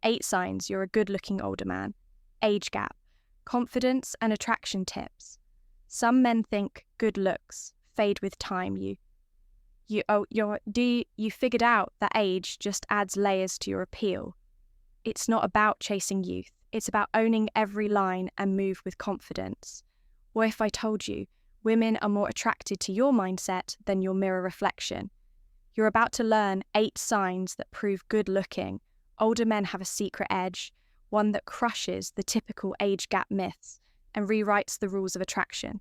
8 signs you're a good-looking older man. Age gap, confidence and attraction tips. Some men think good looks fade with time. You figured out that age just adds layers to your appeal. It's not about chasing youth. It's about owning every line and move with confidence. Or if I told you, women are more attracted to your mindset than your mirror reflection. You're about to learn 8 signs that prove good looking. Older men have a secret edge, one that crushes the typical age gap myths and rewrites the rules of attraction.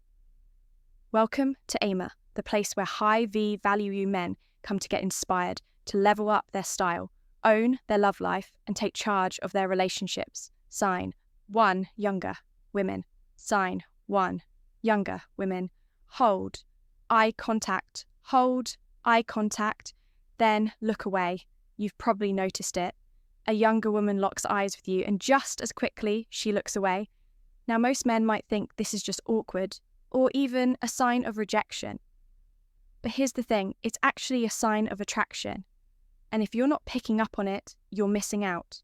Welcome to AIMA, the place where high V value you men come to get inspired, to level up their style, own their love life, and take charge of their relationships. Sign 1, younger women. Sign 1, younger women. Hold eye contact. Hold eye contact. Then look away. You've probably noticed it. A younger woman locks eyes with you, and just as quickly she looks away. Now, most men might think this is just awkward, or even a sign of rejection. But here's the thing, it's actually a sign of attraction. And if you're not picking up on it, you're missing out.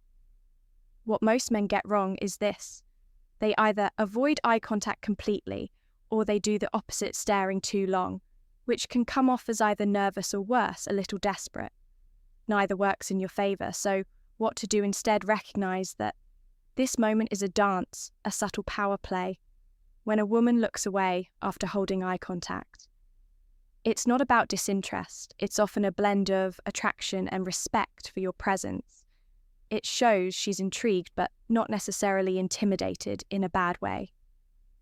What most men get wrong is this. They either avoid eye contact completely, or they do the opposite, staring too long, which can come off as either nervous or worse, a little desperate. Neither works in your favour, so what to do instead, recognise that this moment is a dance, a subtle power play. When a woman looks away after holding eye contact, it's not about disinterest. It's often a blend of attraction and respect for your presence. It shows she's intrigued but not necessarily intimidated in a bad way.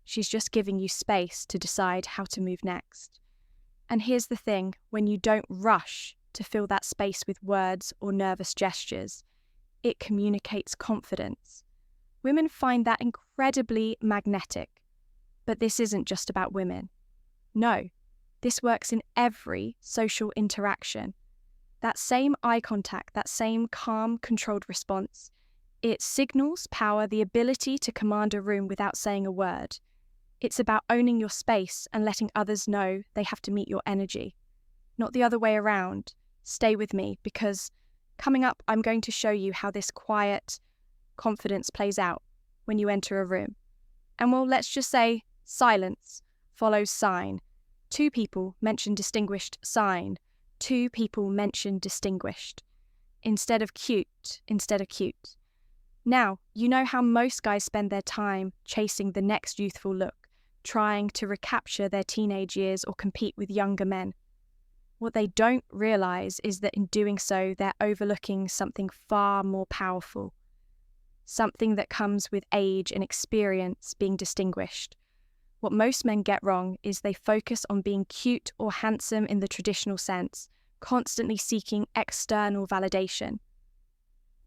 She's just giving you space to decide how to move next. And here's the thing, when you don't rush to fill that space with words or nervous gestures, it communicates confidence. Women find that incredibly magnetic. But this isn't just about women. No, this works in every social interaction. That same eye contact, that same calm, controlled response, it signals power, the ability to command a room without saying a word. It's about owning your space and letting others know they have to meet your energy. Not the other way around. Stay with me, because coming up, I'm going to show you how this quiet confidence plays out when you enter a room. And well, let's just say silence follows sign. 2 people mention distinguished. Sign. 2 people mention distinguished. Instead of cute. Now, you know how most guys spend their time chasing the next youthful look, trying to recapture their teenage years or compete with younger men. What they don't realise is that in doing so, they're overlooking something far more powerful. Something that comes with age and experience, being distinguished. What most men get wrong is they focus on being cute or handsome in the traditional sense, constantly seeking external validation.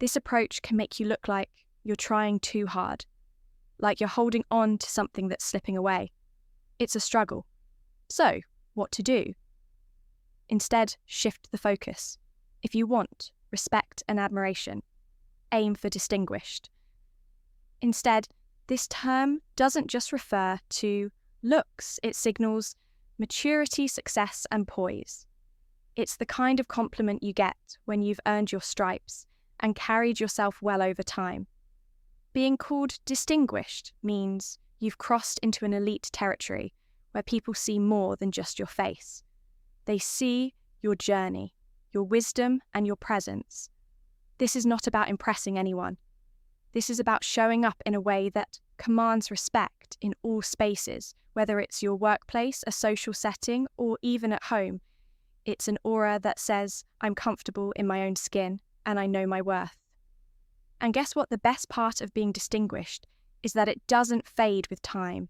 This approach can make you look like you're trying too hard, like you're holding on to something that's slipping away. It's a struggle. So, what to do? Instead, shift the focus. If you want respect and admiration, aim for distinguished. Instead, this term doesn't just refer to looks, it signals maturity, success, and poise. It's the kind of compliment you get when you've earned your stripes and carried yourself well over time. Being called distinguished means you've crossed into an elite territory where people see more than just your face. They see your journey, your wisdom, and your presence. This is not about impressing anyone. This is about showing up in a way that commands respect in all spaces, whether it's your workplace, a social setting, or even at home. It's an aura that says, I'm comfortable in my own skin and I know my worth. And guess what? The best part of being distinguished is that it doesn't fade with time.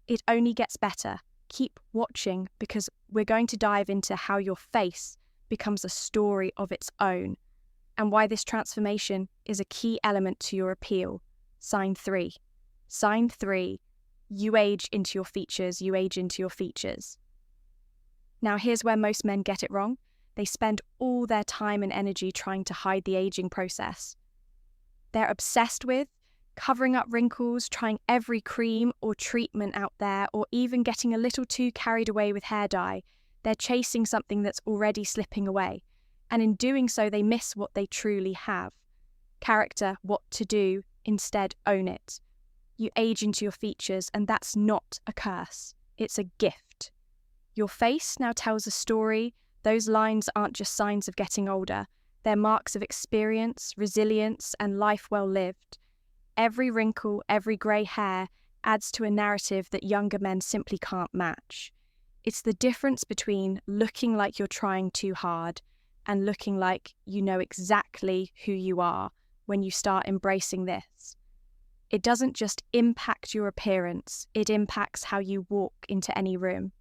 It only gets better. Keep watching, because we're going to dive into how your face becomes a story of its own, and why this transformation is a key element to your appeal. Sign 3. Sign 3. You age into your features. You age into your features. Now, here's where most men get it wrong. They spend all their time and energy trying to hide the aging process. They're obsessed with covering up wrinkles, trying every cream or treatment out there, or even getting a little too carried away with hair dye. They're chasing something that's already slipping away, and in doing so, they miss what they truly have. character, what to do. Instead, own it. You age into your features, and that's not a curse. It's a gift. Your face now tells a story. Those lines aren't just signs of getting older. They're marks of experience, resilience, and life well lived. Every wrinkle, every grey hair adds to a narrative that younger men simply can't match. It's the difference between looking like you're trying too hard and looking like you know exactly who you are when you start embracing this. It doesn't just impact your appearance, it impacts how you walk into any room.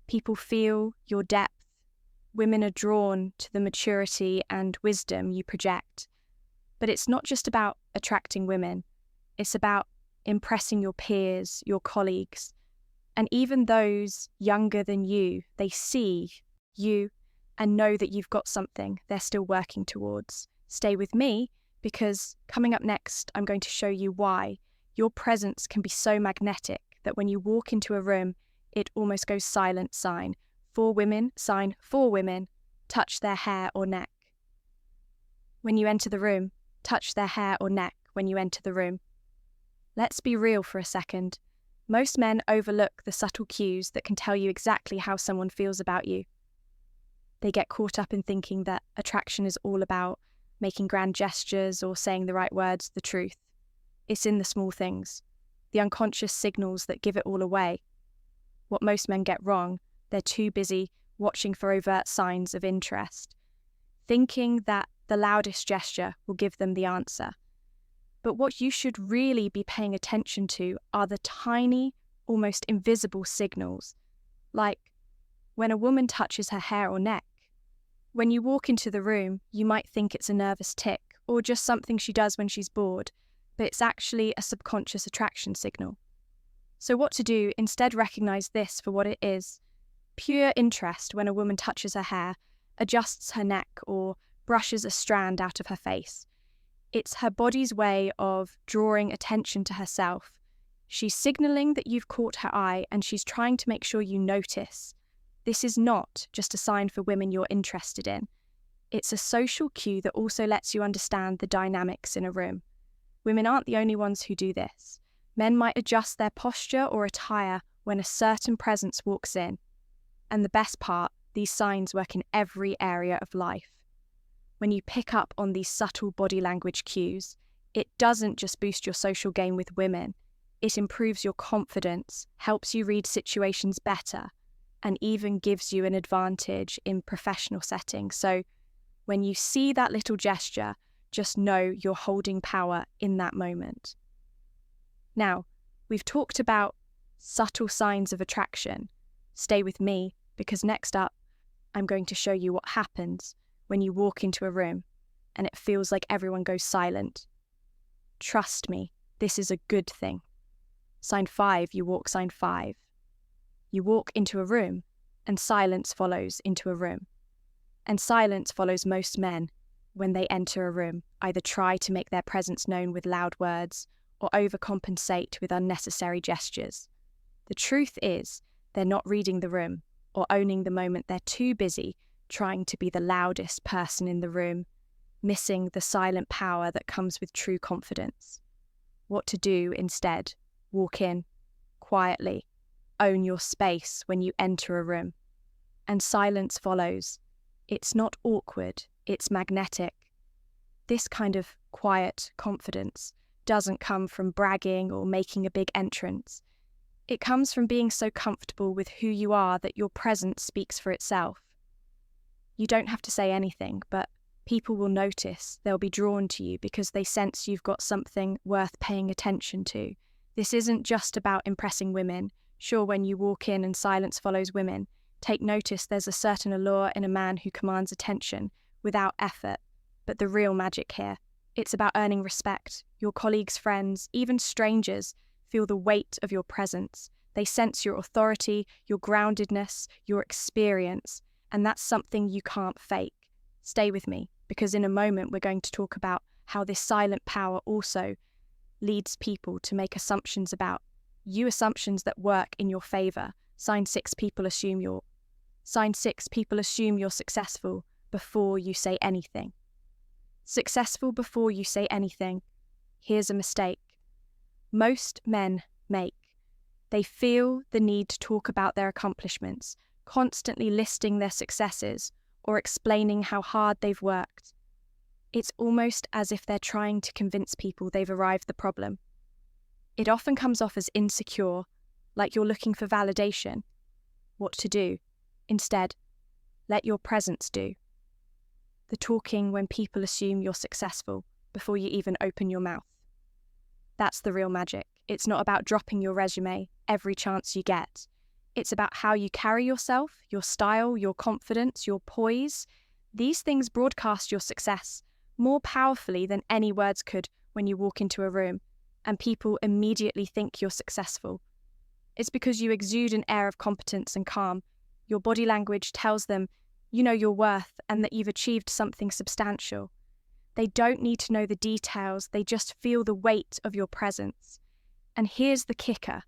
People feel your depth. Women are drawn to the maturity and wisdom you project. But it's not just about attracting women. It's about impressing your peers, your colleagues, and even those younger than you. They see you and know that you've got something they're still working towards. Stay with me, because coming up next, I'm going to show you why your presence can be so magnetic that when you walk into a room, it almost goes silent sign. For women, sign for women, touch their hair or neck. When you enter the room, touch their hair or neck when you enter the room. Let's be real for a second. Most men overlook the subtle cues that can tell you exactly how someone feels about you. They get caught up in thinking that attraction is all about making grand gestures or saying the right words, the truth. It's in the small things, the unconscious signals that give it all away. What most men get wrong, they're too busy watching for overt signs of interest, thinking that the loudest gesture will give them the answer. But what you should really be paying attention to are the tiny, almost invisible signals, like when a woman touches her hair or neck. When you walk into the room, you might think it's a nervous tick or just something she does when she's bored, but it's actually a subconscious attraction signal. So what to do? Instead, recognize this for what it is. Pure interest when a woman touches her hair, adjusts her neck, or brushes a strand out of her face. It's her body's way of drawing attention to herself. She's signaling that you've caught her eye and she's trying to make sure you notice. This is not just a sign for women you're interested in. It's a social cue that also lets you understand the dynamics in a room. Women aren't the only ones who do this. Men might adjust their posture or attire when a certain presence walks in. And the best part, these signs work in every area of life. When you pick up on these subtle body language cues, it doesn't just boost your social game with women. It improves your confidence, helps you read situations better, and even gives you an advantage in professional settings. So when you see that little gesture, just know you're holding power in that moment. Now, we've talked about subtle signs of attraction. Stay with me, because next up, I'm going to show you what happens when you walk into a room and it feels like everyone goes silent. Trust me, this is a good thing. Sign 5, you walk sign 5. You walk into a room and silence follows into a room. And silence follows most men when they enter a room, either try to make their presence known with loud words or overcompensate with unnecessary gestures. The truth is, they're not reading the room or owning the moment. They're too busy trying to be the loudest person in the room, missing the silent power that comes with true confidence. What to do instead? Walk in, quietly, own your space when you enter a room. And silence follows. It's not awkward, it's magnetic. This kind of quiet confidence doesn't come from bragging or making a big entrance. It comes from being so comfortable with who you are that your presence speaks for itself. You don't have to say anything, but people will notice. They'll be drawn to you because they sense you've got something worth paying attention to. This isn't just about impressing women. Sure, when you walk in and silence follows women, take notice there's a certain allure in a man who commands attention without effort. But the real magic here, it's about earning respect. Your colleagues, friends, even strangers feel the weight of your presence. They sense your authority, your groundedness, your experience, and that's something you can't fake. Stay with me, because in a moment we're going to talk about how this silent power also leads people to make assumptions about you, assumptions that work in your favor. Sign 6, people assume you're successful before you say anything. Successful before you say anything. Here's a mistake most men make. They feel the need to talk about their accomplishments, constantly listing their successes or explaining how hard they've worked. It's almost as if they're trying to convince people they've arrived the problem. It often comes off as insecure, like you're looking for validation. What to do? Instead, let your presence do. The talking when people assume you're successful before you even open your mouth. That's the real magic. It's not about dropping your resume every chance you get. It's about how you carry yourself, your style, your confidence, your poise. These things broadcast your success more powerfully than any words could when you walk into a room, and people immediately think you're successful. It's because you exude an air of competence and calm. Your body language tells them you know your worth and that you've achieved something substantial. They don't need to know the details, they just feel the weight of your presence. And here's the kicker.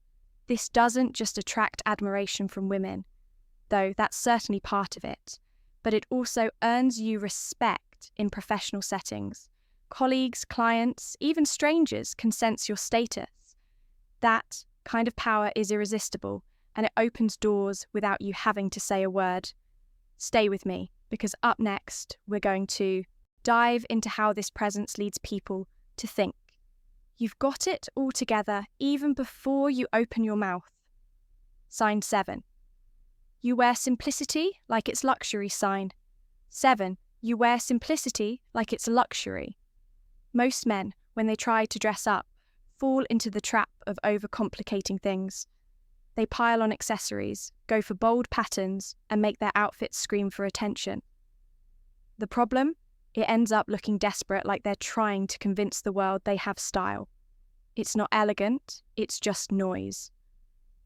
This doesn't just attract admiration from women, though that's certainly part of it, but it also earns you respect in professional settings. Colleagues, clients, even strangers can sense your status. That kind of power is irresistible, and it opens doors without you having to say a word. Stay with me, because up next, we're going to dive into how this presence leads people to think. You've got it all together even before you open your mouth. Sign 7. You wear simplicity like it's luxury. Sign 7. You wear simplicity like it's luxury. Most men, when they try to dress up, fall into the trap of overcomplicating things. They pile on accessories, go for bold patterns, and make their outfits scream for attention. The problem? It ends up looking desperate, like they're trying to convince the world they have style. It's not elegant, it's just noise.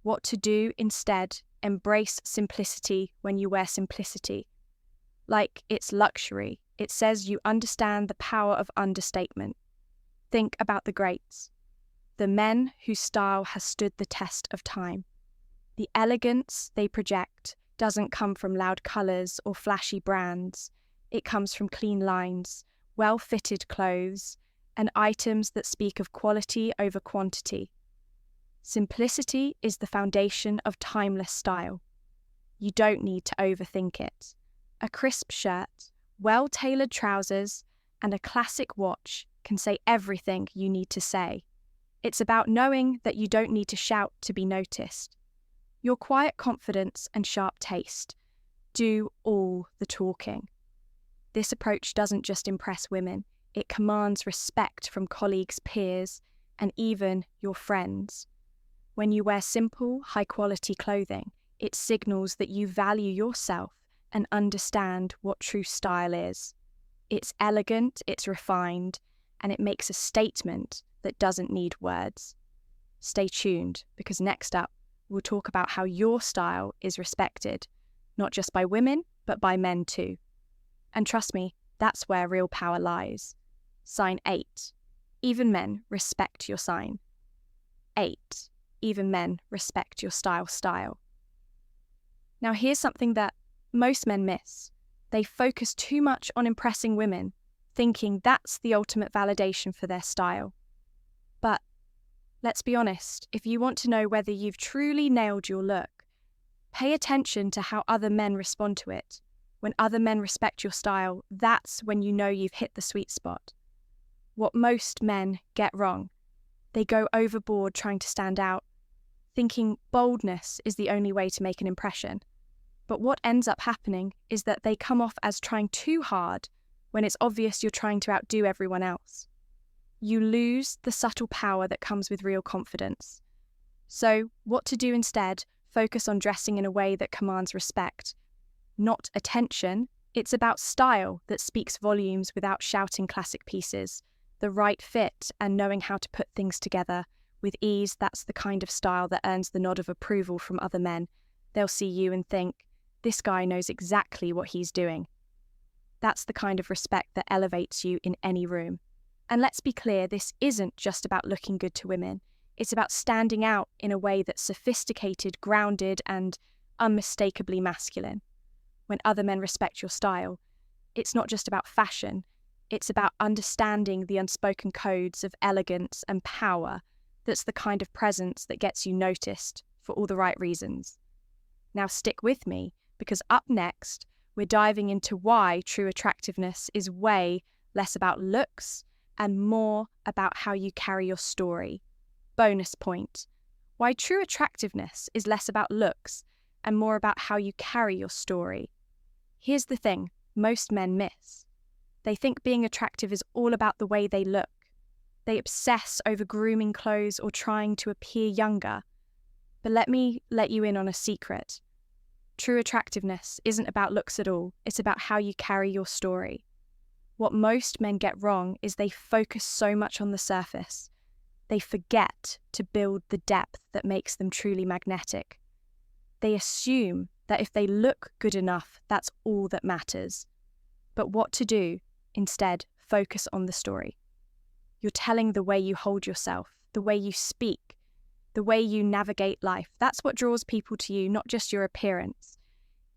What to do instead? Embrace simplicity when you wear simplicity. Like it's luxury, it says you understand the power of understatement. Think about the greats, the men whose style has stood the test of time. The elegance they project doesn't come from loud colours or flashy brands. It comes from clean lines, well-fitted clothes, and items that speak of quality over quantity. Simplicity is the foundation of timeless style. You don't need to overthink it. A crisp shirt, well-tailored trousers, and a classic watch can say everything you need to say. It's about knowing that you don't need to shout to be noticed. Your quiet confidence and sharp taste do all the talking. This approach doesn't just impress women, it commands respect from colleagues, peers, and even your friends. When you wear simple, high-quality clothing, it signals that you value yourself and understand what true style is. It's elegant, it's refined, and it makes a statement that doesn't need words. Stay tuned, because next up, we'll talk about how your style is respected, not just by women, but by men too. And trust me, that's where real power lies. Sign 8. Even men respect your sign. 8. Even men respect your style. Now here's something that most men miss. They focus too much on impressing women, thinking that's the ultimate validation for their style. But let's be honest, if you want to know whether you've truly nailed your look, pay attention to how other men respond to it. When other men respect your style, that's when you know you've hit the sweet spot. What most men get wrong, they go overboard trying to stand out, thinking boldness is the only way to make an impression. But what ends up happening is that they come off as trying too hard when it's obvious you're trying to outdo everyone else. You lose the subtle power that comes with real confidence. So, what to do instead? Focus on dressing in a way that commands respect. Not attention, it's about style that speaks volumes without shouting classic pieces. The right fit and knowing how to put things together with ease, that's the kind of style that earns the nod of approval from other men. They'll see you and think, this guy knows exactly what he's doing. That's the kind of respect that elevates you in any room. And let's be clear, this isn't just about looking good to women. It's about standing out in a way that's sophisticated, grounded, and unmistakably masculine. When other men respect your style, it's not just about fashion, It's about understanding the unspoken codes of elegance and power that's the kind of presence that gets you noticed for all the right reasons. Now stick with me, because up next, we're diving into why true attractiveness is way less about looks and more about how you carry your story. Bonus point: why true attractiveness is less about looks and more about how you carry your story. Here's the thing most men miss. They think being attractive is all about the way they look. They obsess over grooming clothes or trying to appear younger. But let me let you in on a secret. True attractiveness isn't about looks at all. It's about how you carry your story. What most men get wrong is they focus so much on the surface. They forget to build the depth that makes them truly magnetic. They assume that if they look good enough, that's all that matters. But what to do? Instead, focus on the story. You're telling the way you hold yourself, the way you speak, the way you navigate life. That's what draws people to you, not just your appearance.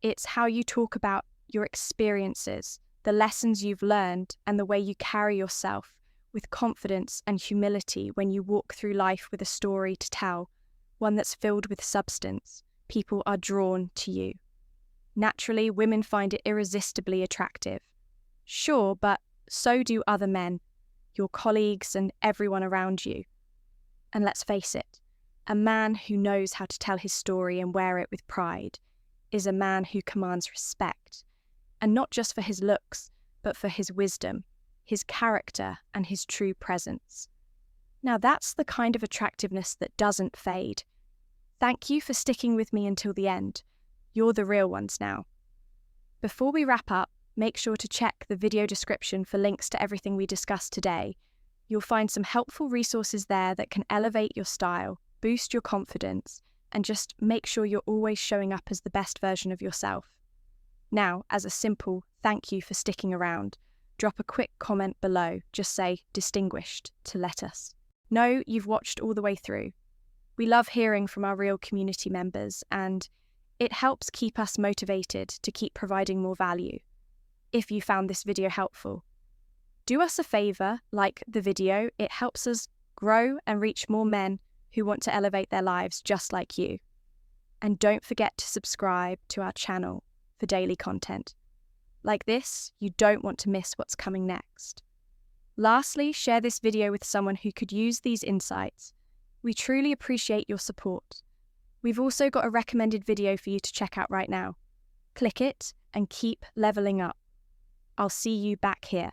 It's how you talk about your experiences, the lessons you've learned, and the way you carry yourself with confidence and humility when you walk through life with a story to tell, one that's filled with substance. People are drawn to you. Naturally, women find it irresistibly attractive. Sure, but so do other men, your colleagues and everyone around you. And let's face it, a man who knows how to tell his story and wear it with pride is a man who commands respect, and not just for his looks, but for his wisdom, his character, and his true presence. Now that's the kind of attractiveness that doesn't fade. Thank you for sticking with me until the end. You're the real ones now. Before we wrap up, make sure to check the video description for links to everything we discussed today. You'll find some helpful resources there that can elevate your style, boost your confidence, and just make sure you're always showing up as the best version of yourself. Now, as a simple thank you for sticking around, drop a quick comment below. Just say "distinguished" to let us know you've watched all the way through. We love hearing from our real community members, and it helps keep us motivated to keep providing more value. If you found this video helpful, do us a favor, like the video. It helps us grow and reach more men who want to elevate their lives just like you. And don't forget to subscribe to our channel for daily content. Like this, you don't want to miss what's coming next. Lastly, share this video with someone who could use these insights. We truly appreciate your support. We've also got a recommended video for you to check out right now. Click it and keep leveling up. I'll see you back here.